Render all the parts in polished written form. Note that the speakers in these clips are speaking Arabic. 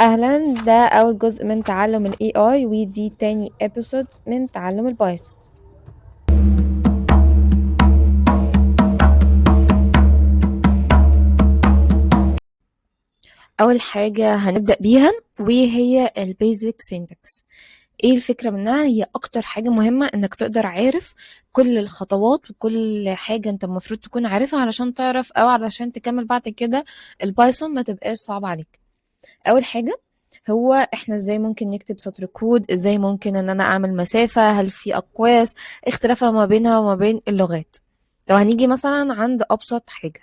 أهلا، ده أول جزء من تعلم ال AI ودي تاني episode من تعلم البايثون. أول حاجة هنبدأ بيها وهي ال basic syntax. ايه الفكرة منها؟ هي أكتر حاجة مهمة إنك تقدر عارف كل الخطوات وكل حاجة انت المفروض تكون عارفها علشان تعرف أو علشان تكمل بعد كده البايثون ما تبقاش صعب عليك. أول حاجة هو احنا ازاي ممكن نكتب سطر كود، ازاي ممكن ان انا اعمل مسافة، هل في اقواس اختلافها ما بينها وما بين اللغات. لو هنيجي مثلا عند ابسط حاجة،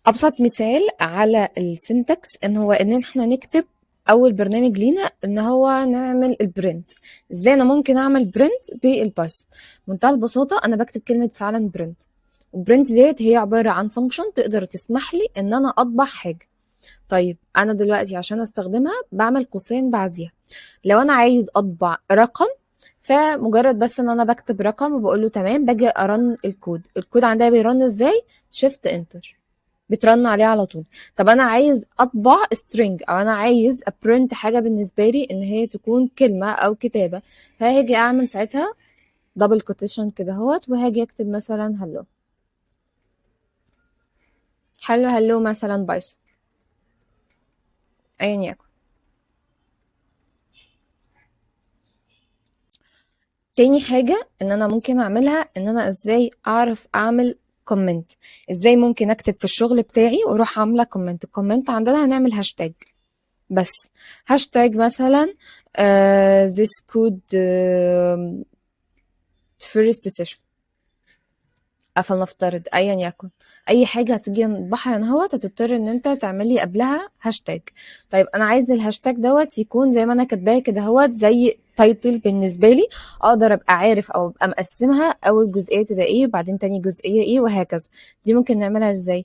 ابسط مثال على السنتكس ان هو ان احنا نكتب اول برنامج لينا ان هو نعمل البرنت. ازاي انا ممكن اعمل برنت بالبايثون؟ منتهى البساطة، انا بكتب كلمة فعلا برنت، والبرنت ديت هي عبارة عن فانكشن تقدر تسمح لي ان انا اطبع حاجة. طيب انا دلوقتي عشان استخدمها بعمل قوسين بعديها. لو انا عايز اطبع رقم، فمجرد بس ان انا بكتب رقم وبقول له تمام، باجي ارن الكود عندها بيرن ازاي؟ شيفت انتر، بترن عليه على طول. طب انا عايز اطبع string او انا عايز ابرنت حاجه بالنسبه لي ان هي تكون كلمه او كتابه، فهاجي اعمل ساعتها دبل كوتيشن كده اهوت، وهاجي اكتب مثلا هلو. هلو هلو مثلا بايثون، ايا يكن. تاني حاجة ان انا ممكن اعملها ان انا ازاي اعرف اعمل كومنت. ازاي ممكن اكتب في الشغل بتاعي واروح عاملة كومنت. الكومنت عندنا هنعمل هاشتاج بس. هاشتاج مثلا this could first session، فلنفترض ايا يكن اي حاجه هتيجي نطبعها هنا اهوت، هتضطر ان انت تعملي قبلها هاشتاج. طيب انا عايز الهاشتاج دوت يكون زي ما انا كاتباه كده اهوت، زي تايتل بالنسبه لي، اقدر ابقى عارف او ابقى مقسمها اول جزئيه تبقى ايه وبعدين تاني جزئيه ايه وهكذا. دي ممكن نعملها ازاي؟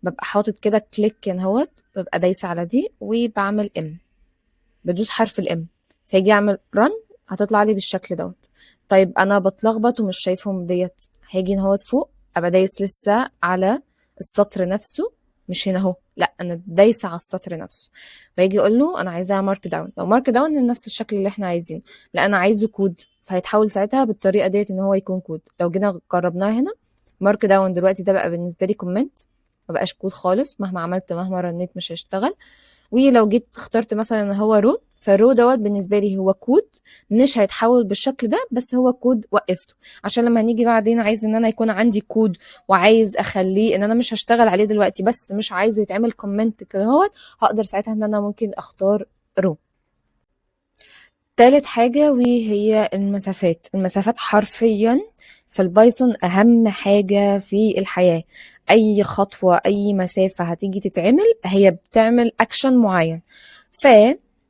ببقى حاطط كده كليك هنا اهوت، ببقى دايسه على دي وبعمل بدوس حرف الام، فيجي اعمل رن، هتطلع لي بالشكل دوت. طيب انا بتلخبط ومش شايفهم ديت، هاجي هنا اهوت فوق، ابقى دايس لسه على السطر نفسه، مش هنا اهو، لا انا دايسه على السطر نفسه. فيجي اقول له انا عايزاها مارك داون. لو مارك داون نفس الشكل اللي احنا عايزينه، لا انا عايزه كود، فهيتحول ساعتها بالطريقه ديت ان هو يكون كود. لو جينا جربناها هنا، مارك داون دلوقتي ده بقى بالنسبه لي كومنت، مبقاش كود خالص، مهما عملت مهما رنيت مش هيشتغل. ولو جيت اخترت مثلا ان هو رو، فالرو دوت بالنسبه لي هو كود، مش هيتحول بالشكل ده، بس هو كود وقفته. عشان لما هنيجي بعدين عايز ان انا يكون عندي كود وعايز اخليه ان انا مش هشتغل عليه دلوقتي بس مش عايزه يتعمل كومنت كده هوت، هقدر ساعتها ان انا ممكن اختار رو. تالت حاجة وهي المسافات. المسافات حرفيا في البايثون أهم حاجة في الحياة. أي خطوة أي مسافة هتيجي تتعمل هي بتعمل أكشن معين.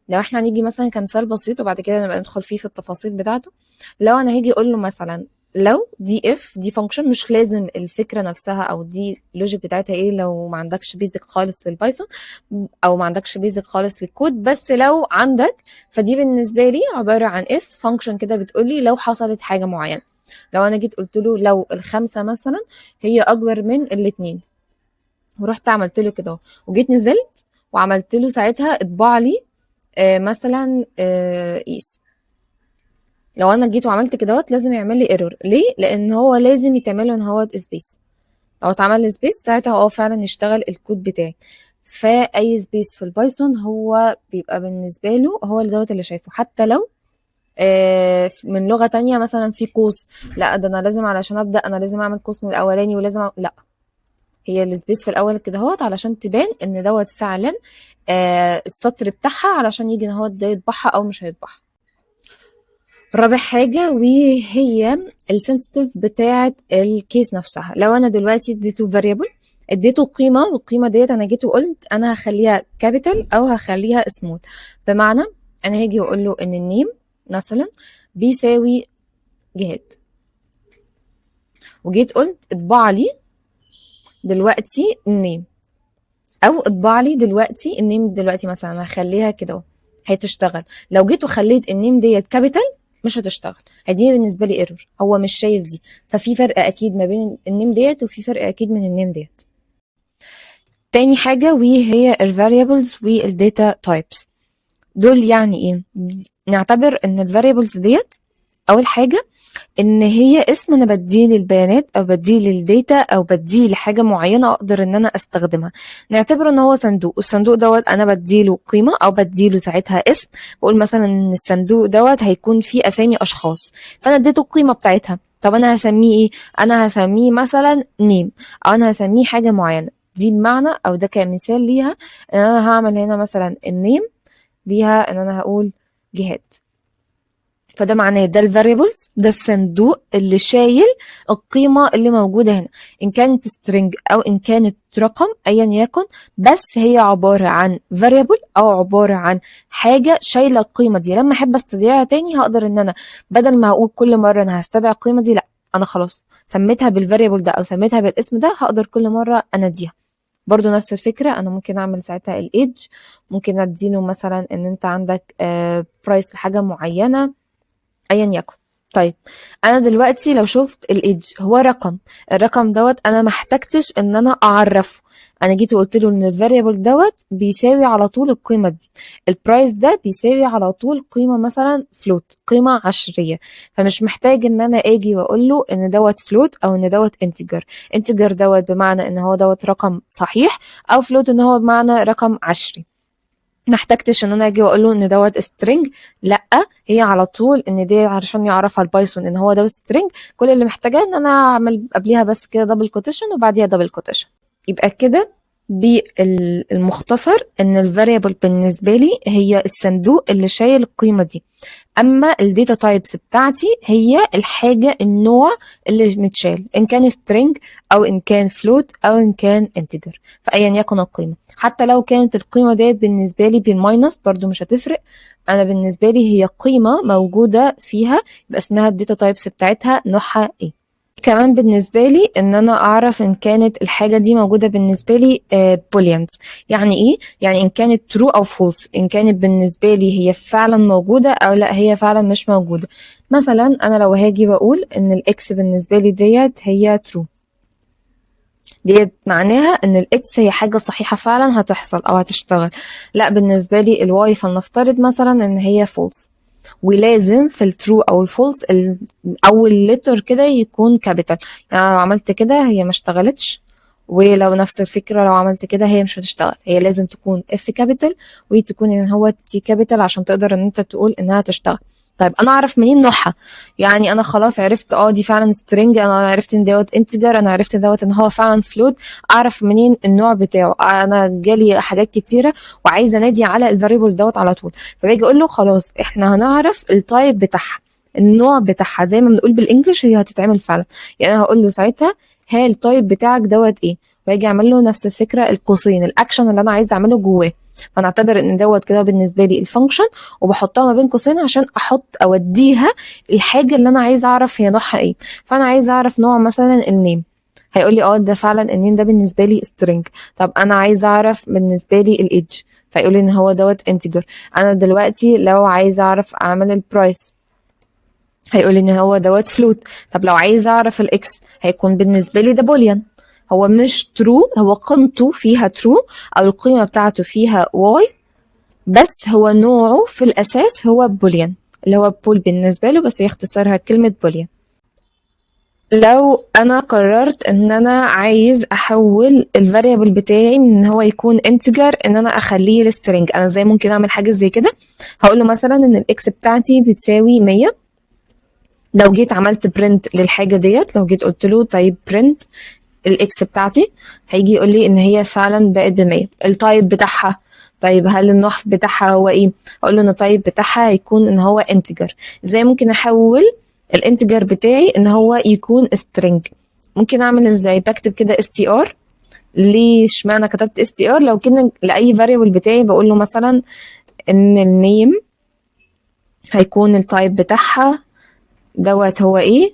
لو احنا هنيجي مثلا كمثال بسيط وبعد كده نبقى ندخل فيه في التفاصيل بتاعته. لو انا هاجي اقول له مثلا لو دي اف دي فانكشن، مش لازم الفكره نفسها او دي اللوجيك بتاعتها ايه لو ما عندكش بيزك خالص للبايثون او ما عندكش بيزك خالص للكود، بس لو عندك فدي بالنسبه لي عباره عن اف فانكشن كده بتقولي لو حصلت حاجه معينه. لو انا جيت قلت له لو الخمسه مثلا هي اكبر من الاتنين، ورحت عملت له كده وجيت نزلت وعملت له ساعتها اطبع لي مثلا قيس. لو انا جيت وعملت كده لازم يعمل لي ايرور. ليه؟ لان هو لازم يتعمل له ان هو سبيس. لو اتعمل لي سبيس ساعتها فعلا يشتغل الكود بتاعي. فاي سبيس في البايثون هو بيبقى بالنسبه له هو اللي اللي شايفه، حتى لو من لغه تانية مثلا في قوس، لا ده انا لازم علشان ابدا انا لازم اعمل قوس من الاولاني ولازم لا، هي السبيس في الاول كده علشان تبان ان فعلا السطر بتاعها علشان يجي ان ده يطبعها او مش هيطبعها. رابع حاجة وهي السنسيتيف بتاعة الكيس نفسها. لو انا دلوقتي اديته فاريبل، اديته قيمة، والقيمة ديت انا جيت وقلت انا هخليها كابيتال او هخليها سمول. بمعنى انا هاجي واقول له ان النيم مثلا بيساوي جهاد، وجيت قلت اطبع لي دلوقتي النيم، او اطبع لي دلوقتي النيم دلوقتي مثلا هخليها كده هتشتغل. لو جيت وخليت النيم ديت كابيتال مش هتشتغل، هدي بالنسبه لي ايرور، هو مش شايف دي. ففي فرق اكيد ما بين النيم ديت وفي فرق اكيد من النيم ديت. تاني حاجة وهي ال variables وال data types. دول يعني ايه؟ نعتبر ان ال variables ديت اول حاجة ان هي اسم انا بديه للبيانات او بديه للديتا او بديه لحاجه معينه اقدر ان انا استخدمها. نعتبر ان هو صندوق، والصندوق دوت انا بديله قيمه او بديله ساعتها اسم، بقول مثلا ان الصندوق دوت هيكون فيه اسامي اشخاص، فانا اديته القيمه بتاعتها. طب انا هسميه ايه؟ انا هسميه مثلا نيم، او انا هسميه حاجه معينه. دي بمعنى او ده كمثال ليها ان انا هعمل هنا مثلا النيم ليها ان انا هقول جهاد. فده معناه ده الفاريبلز، ده الصندوق اللي شايل القيمة اللي موجودة هنا، إن كانت string أو إن كانت رقم أيا يكن، بس هي عبارة عن variable أو عبارة عن حاجة شايلة القيمة دي. لما أحب استدعيها تاني هقدر إن أنا بدل ما هقول كل مرة أنا هستدعي القيمة دي، لأ أنا خلاص سميتها بالفاريبل ده أو سميتها بالاسم ده، هقدر كل مرة أناديها. برضو نفس الفكرة، أنا ممكن أعمل ساعتها الإيدج، ممكن أديله مثلا إن أنت عندك برايس لحاجة معينة ايا يكن. طيب انا دلوقتي لو شفت الايدج هو رقم، الرقم دوت انا ما احتجتش ان انا اعرفه، انا جيت وقلت له ان الفاريبل دوت بيساوي على طول القيمه دي، البرايس ده بيساوي على طول قيمه مثلا فلوت، قيمه عشريه، فمش محتاج ان انا اجي واقول له ان دوت فلوت او ان دوت انتجر. انتجر دوت بمعنى ان هو دوت رقم صحيح، او فلوت ان هو بمعنى رقم عشري. ما احتجتش ان انا اجي واقول له ان دوت string، لا هي على طول ان دي علشان يعرفها البايثون ان هو دوت string، كل اللي محتاجاه ان انا اعمل قبليها بس كده دبل كوتيشن وبعديها دبل كوتيشن. يبقى كده بالمختصر ان الفاريبل بالنسبه لي هي الصندوق اللي شايل القيمه دي، اما الداتا تايبس بتاعتي هي الحاجه النوع اللي متشال، ان كان string او ان كان float او ان كان integer، فايا يكن القيمه. حتى لو كانت القيمه ديت بالنسبه لي بالماينس برضو مش هتفرق، انا بالنسبه لي هي قيمه موجوده فيها يبقى اسمها الداتا تايبس بتاعتها نوعها ايه. كمان بالنسبة لي إن أنا أعرف إن كانت الحاجة دي موجودة بالنسبة لي بوليانز. يعني إيه؟ يعني إن كانت true أو false، إن كانت بالنسبة لي هي فعلا موجودة أو لا هي فعلا مش موجودة. مثلا أنا لو هاجي بقول إن الإكس بالنسبة لي ديت هي true، ديت معناها إن الإكس هي حاجة صحيحة فعلا هتحصل أو هتشتغل. لا بالنسبة لي الواي فلنفترض مثلا إن هي false، ولازم في الترو او الفولس اول لتر كده يكون كابيتال. يعني لو عملت كده هي ما اشتغلتش، ولو نفس الفكرة لو عملت كده هي مش هتشتغل، هي لازم تكون اف كابيتال وتكون ان هو تي كابيتال عشان تقدر ان انت تقول انها تشتغل. طيب انا اعرف منين نوعها؟ يعني انا خلاص عرفت دي فعلا سترينج، انا عرفت ان دوت انتجر، انا عرفت دوت ان هو فعلا فلوت، اعرف منين النوع بتاعه؟ انا جالي حاجات كتيره وعايزه انادي على الفاريبل دوت على طول، فباجي اقول له خلاص احنا هنعرف التايب بتاعها، النوع بتاعها زي ما بنقول بالانجلش هي هتتعمل فعلا. يعني انا هقول له ساعتها ها التايب بتاعك دوت ايه، واجي اعمل له نفس الفكره القوسين الاكشن اللي انا عايزه اعمله جواه، فنعتبر ان دوت كده بالنسبه لي الفانكشن، وبحطها ما بين قوسين عشان احط اوديها الحاجه اللي انا عايزه اعرف هي نوعها ايه. فانا عايزه اعرف نوع مثلا النيم، هيقول لي ده فعلا النيم ده بالنسبه لي string. طب انا عايزه اعرف بالنسبه لي الايدج، فيقول لي ان هو دوت انتجر. انا دلوقتي لو عايزه اعرف اعمل البرايس هيقول لي ان هو دوت فلوت. طب لو عايزه اعرف الاكس هيكون بالنسبه لي ده بوليان، هو مش ترو، هو قيمته فيها ترو او القيمه بتاعته فيها واي، بس هو نوعه في الاساس هو بوليان اللي هو بول بالنسبه له، بس هي اختصارها كلمه بوليان. لو انا قررت ان انا عايز احول الفاريبل بتاعي من ان هو يكون انتجر ان انا اخليه لسترينج، انا ازاي ممكن اعمل حاجه زي كده؟ هقول له مثلا ان الاكس بتاعتي بتساوي 100. لو جيت عملت برنت للحاجه ديت، لو جيت قلت له طيب برنت الاكس بتاعتي، هيجي يقول لي ان هي فعلا بقت ب100. التايب بتاعها، طيب هل النوع بتاعها هو ايه؟ اقول له ان التايب بتاعها هيكون ان هو انتجر. ازاي ممكن احول الانتجر بتاعي ان هو يكون string؟ ممكن اعمل ازاي؟ بكتب كده str. ليش معنى كتبت str؟ لو كده لاي variable بتاعي بقول له مثلا ان النيم هيكون التايب بتاعها دوت هو ايه،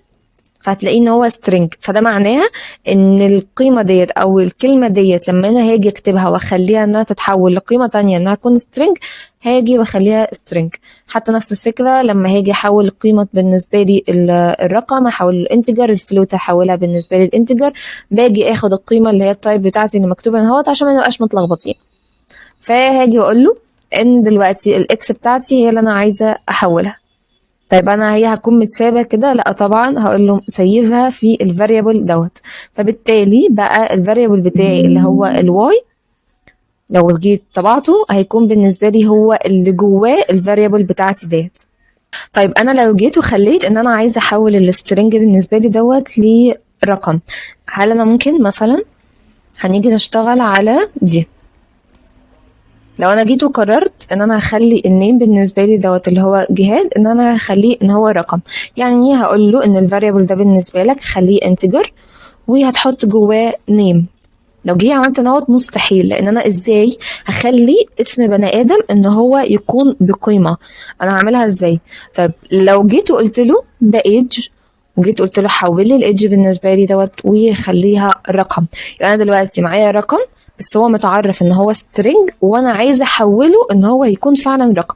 فهتلاقيه ان هو string. فده معناها ان القيمة ديت او الكلمة ديت لما انا هاجي اكتبها واخليها انها تتحول لقيمة تانية انها تكون string، هاجي واخليها string. حتى نفس الفكرة لما هاجي احول القيمة بالنسبة لي الرقم، احول الانتجر، الفلوت احولها بالنسبة لي الانتجر، باجي اخد القيمة اللي هي التايب بتاعتي اللي مكتوبة اهوت عشان ما نبقاش متلخبطين. فهاجي واقول له ان دلوقتي الاكس بتاعتي هي اللي انا عايزة احولها. طيب انا هي هتكون متسابه كده؟ لا طبعا، هقول له سيفها في الفاريبل دوت. فبالتالي بقى الفاريبل بتاعي اللي هو الواي لو جيت طبعته هيكون بالنسبه لي هو اللي جواه الفاريبل بتاعتي ديت. طيب انا لو جيت وخليت ان انا عايزه احول السترنج بالنسبه لي دوت لرقم، هل انا ممكن مثلا هنيجي نشتغل على دي؟ لو انا جيت وقررت ان انا هخلي النيم بالنسبه لي دوت اللي هو جهاد ان انا هخليه ان هو رقم، يعني هقول له ان الفاريبل ده بالنسبه لك خليه انتجر وهتحط جواه نيم. لو جه عملت دوت مستحيل، لان انا ازاي هخلي اسم بني ادم ان هو يكون بقيمه؟ انا هعملها ازاي؟ طيب لو جيت وقلت له ده ايدج، وجيت قلت له حول لي الايدج بالنسبه لي دوت وخليها رقم، يعني انا دلوقتي معايا رقم بس هو متعرف ان هو string وانا عايزه احوله ان هو يكون فعلا رقم.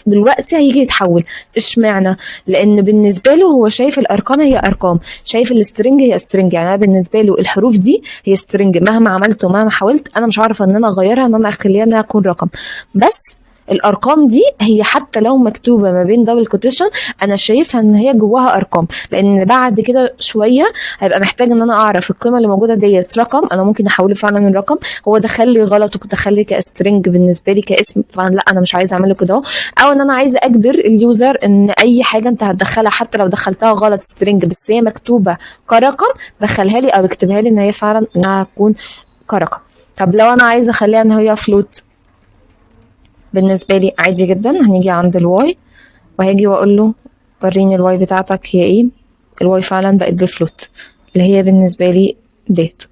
دلوقتي هيجي يتحول. اشمعنى؟ لان بالنسبه له هو شايف الارقام هي ارقام، شايف السترنج هي سترنج. يعني انا بالنسبه له الحروف دي هي سترنج، مهما عملت ومهما حاولت انا مش عارفه ان انا اغيرها ان انا اخليها انها تكون رقم. بس الارقام دي هي حتى لو مكتوبه ما بين دبل كوتيشن انا شايفها ان هي جواها ارقام، لان بعد كده شويه هيبقى محتاج ان انا اعرف القيمه اللي موجوده ديت رقم انا ممكن احوله فعلا الرقم، هو دخل لي غلط ودخل لي كسترنج بالنسبه لي كاسم، فلا انا مش عايزه اعمله كده. او ان انا عايزه اجبر اليوزر ان اي حاجه انت هتدخلها حتى لو دخلتها غلط سترنج بس هي مكتوبه كرقم دخلها لي او اكتبها لي ان هي فعلا انها تكون كرقم. طب لو انا عايزه اخليها ان هي فلوت بالنسبه لي عادي جدا، هنيجي عند الواي وهاجي واقول له وريني الواي بتاعتك هي ايه. الواي فعلا بقت بفلوت اللي هي بالنسبه لي ديت.